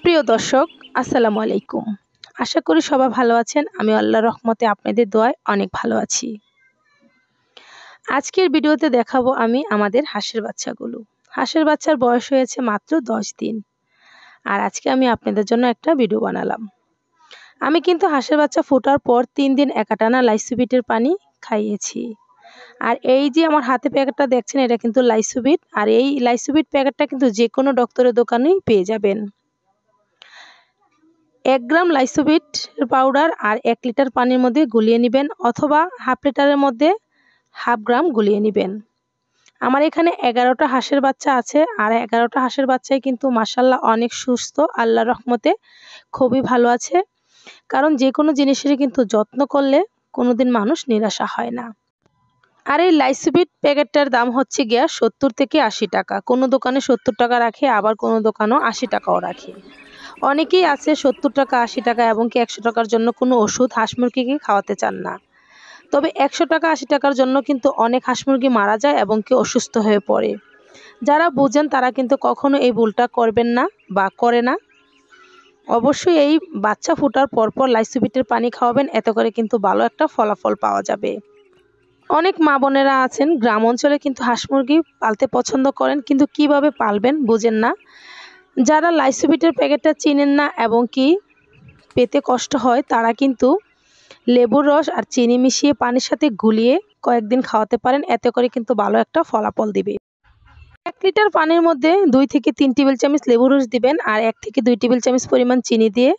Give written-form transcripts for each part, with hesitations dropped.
প্রিয় দর্শক, আসসালামু আলাইকুম। আশা করি সবাই ভালো আছেন। আমি আল্লাহর রহমতে আপনাদের দোয়ায় অনেক ভালো আছি। আজকের ভিডিওতে দেখাবো আমি আমাদের হাঁসের বাচ্চাগুলো। হাঁসের বাচ্চার বয়স হয়েছে মাত্র 10 দিন। আর আজকে আমি আপনাদের জন্য একটা ভিডিও বানালাম। আমি কিন্তু হাঁসের বাচ্চা ফোটার পর 3 দিন একাটানা লাইসোবিটের পানি খাইয়েছি। আর এই যে আমার হাতে প্যাকেটটা দেখছেন, এটা কিন্তু লাইসোবিট। আর এই লাইসোবিট প্যাকেটটা কিন্তু যেকোনো ডক্টরের দোকানেই পেয়ে যাবেন। 1 গ্রাম লাইসোবিট পাউডার আর 1 লিটার পানির মধ্যে গুলিয়ে নেবেন, অথবা হাফ লিটারের মধ্যে হাফ গ্রাম গুলিয়ে নেবেন। আমার এখানে 11টা হাঁসের বাচ্চা আছে, আর 11টা হাঁসের বাচ্চাই কিন্তু মাশাআল্লাহ অনেক সুস্থ, আল্লাহর রহমতে খুবই ভালো আছে। কারণ যে কোনো জিনিসেরই কিন্তু যত্ন করলে কোনোদিন মানুষ নিরাশা হয় না। আর এই লাইসোবিট প্যাকেটটার দাম হচ্ছে গিয়া 70 থেকে 80 টাকা। কোনো দোকানে 70 টাকা রাখে, আবার কোনো দোকানও 80 টাকাও রাখে। অনেকেই আছে 70 টাকা 80 টাকা এবং কি 100 টাকার জন্য কোনো ওষুধ হাঁস মুরগিকে খাওয়াতে চান না। তবে 100 টাকা 80 টাকার জন্য কিন্তু অনেক হাঁস মুরগি মারা যায় এবং কি অসুস্থ হয়ে পড়ে। যারা বোঝেন তারা কিন্তু কখনো এই ভুলটা করবেন না বা করে না। অবশ্যই এই বাচ্চা ফোটার পরপর লাইসোবিটের পানি খাওয়াবেন, এতে করে কিন্তু ভালো একটা ফলাফল পাওয়া যাবে। অনেক মা বোনেরা আছেন গ্রাম অঞ্চলে কিন্তু হাঁস মুরগি পালতে পছন্দ করেন, কিন্তু কিভাবে পালবেন বুঝেন না। যারা লাইসোবিটের প্যাকেটটা চিনেন না এবং কি পেতে কষ্ট হয়, তারা কিন্তু লেবুর রস আর চিনি মিশিয়ে পানির সাথে গুলিয়ে কয়েকদিন খাওয়াতে পারেন, এতে করে কিন্তু ভালো একটা ফলাফল দিবে। 1 লিটার পানির মধ্যে 2 থেকে 3 টেবিল চামচ লেবুর রস দিবেন, আর 1 থেকে 2 টেবিল চামচ পরিমাণ চিনি দিয়ে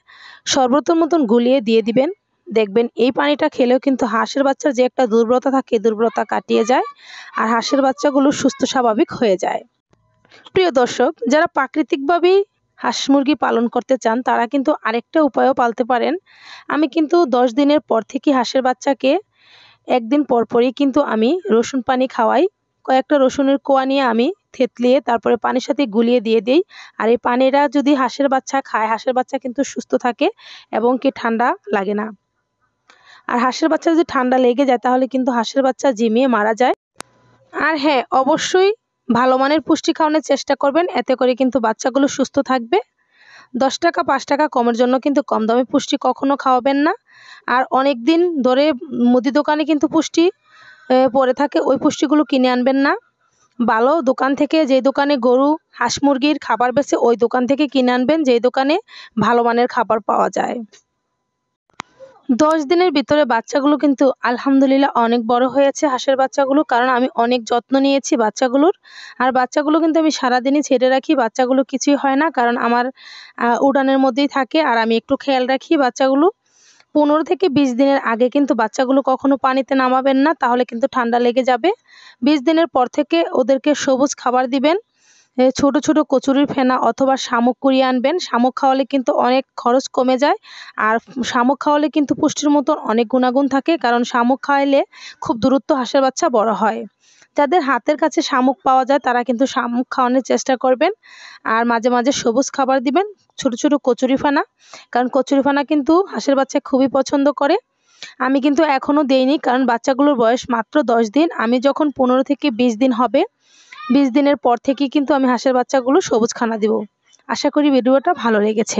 শরবতের মতন গুলিয়ে দিয়ে দিবেন। দেখবেন এই পানিটা খেলেও কিন্তু হাঁসের বাচ্চার যে একটা দুর্বলতা থাকে, দুর্বলতা কাটিয়ে যায়, আর হাঁসের বাচ্চাগুলো সুস্থ স্বাভাবিক হয়ে যায়। প্রিয় দর্শক, যারা প্রাকৃতিকভাবেই হাঁস মুরগি পালন করতে চান, তারা কিন্তু আরেকটা উপায়ও পালতে পারেন। আমি কিন্তু 10 দিনের পর থেকে হাঁসের বাচ্চাকে একদিন পরপরই কিন্তু আমি রসুন পানি খাওয়াই। কয়েকটা রসুনের কোয়া নিয়ে আমি থেতলিয়ে তারপরে পানির সাথে গুলিয়ে দিয়ে দেই। আর এই পানিটা যদি হাঁসের বাচ্চা খায়, হাঁসের বাচ্চা কিন্তু সুস্থ থাকে এবং কি ঠান্ডা লাগে না। আর হাঁসের বাচ্চা যদি ঠান্ডা লেগে যায়, তাহলে কিন্তু হাঁসের বাচ্চা ঝিমিয়ে মারা যায়। আর হ্যাঁ, অবশ্যই ভালো মানের পুষ্টি খাওয়ানোর চেষ্টা করবেন, এতে করে কিন্তু বাচ্চাগুলো সুস্থ থাকবে। 10 টাকা 5 টাকা কমের জন্য কিন্তু কম দামে পুষ্টি কখনো খাওয়াবেন না। আর অনেক দিন ধরে মুদি দোকানে কিন্তু পুষ্টি পড়ে থাকে, ওই পুষ্টিগুলো কিনে আনবেন না। ভালো দোকান থেকে, যে দোকানে গরু হাঁস মুরগির খাবার বেচে, ওই দোকান থেকে কিনে আনবেন, যেই দোকানে ভালো মানের খাবার পাওয়া যায়। 10 দিনের ভিতরে বাচ্চাগুলো কিন্তু আলহামদুলিল্লাহ অনেক বড় হয়েছে হাঁসের বাচ্চাগুলো, কারণ আমি অনেক যত্ন নিয়েছি বাচ্চাগুলোর। আর বাচ্চাগুলো কিন্তু আমি সারাদিনই ছেড়ে রাখি, বাচ্চাগুলো কিছুই হয় না, কারণ আমার উড়ানের মধ্যেই থাকে, আর আমি একটু খেয়াল রাখি বাচ্চাগুলো। 15 থেকে 20 দিনের আগে কিন্তু বাচ্চাগুলো কখনো পানিতে নামাবেন না, তাহলে কিন্তু ঠান্ডা লেগে যাবে। 20 দিনের পর থেকে ওদেরকে সবুজ খাবার দিবেন। ছোট ছোট কচুরির ফেনা অথবা শামুক কুড়িয়ে আনবেন। শামুক খাওয়ালে কিন্তু অনেক খরচ কমে যায়। আর শামুক খাওয়ালে কিন্তু পুষ্টির মতন অনেক গুণাগুণ থাকে, কারণ শামুক খাওয়াইলে খুব দ্রুত হাঁসের বাচ্চা বড় হয়। যাদের হাতের কাছে শামুক পাওয়া যায়, তারা কিন্তু শামুক খাওয়ানোর চেষ্টা করবেন। আর মাঝে মাঝে সবুজ খাবার দিবেন, ছোট ছোট কচুরি ফেনা, কারণ কচুরি ফেনা কিন্তু হাঁসের বাচ্চা খুবই পছন্দ করে। আমি কিন্তু এখনও দেইনি, কারণ বাচ্চাগুলোর বয়স মাত্র 10 দিন। আমি যখন 15 থেকে 20 দিন হবে, 20 দিনের পর থেকেই কিন্তু আমি হাঁসের বাচ্চাগুলো সবুজ খানা দিব। আশা করি ভিডিওটা ভালো লেগেছে।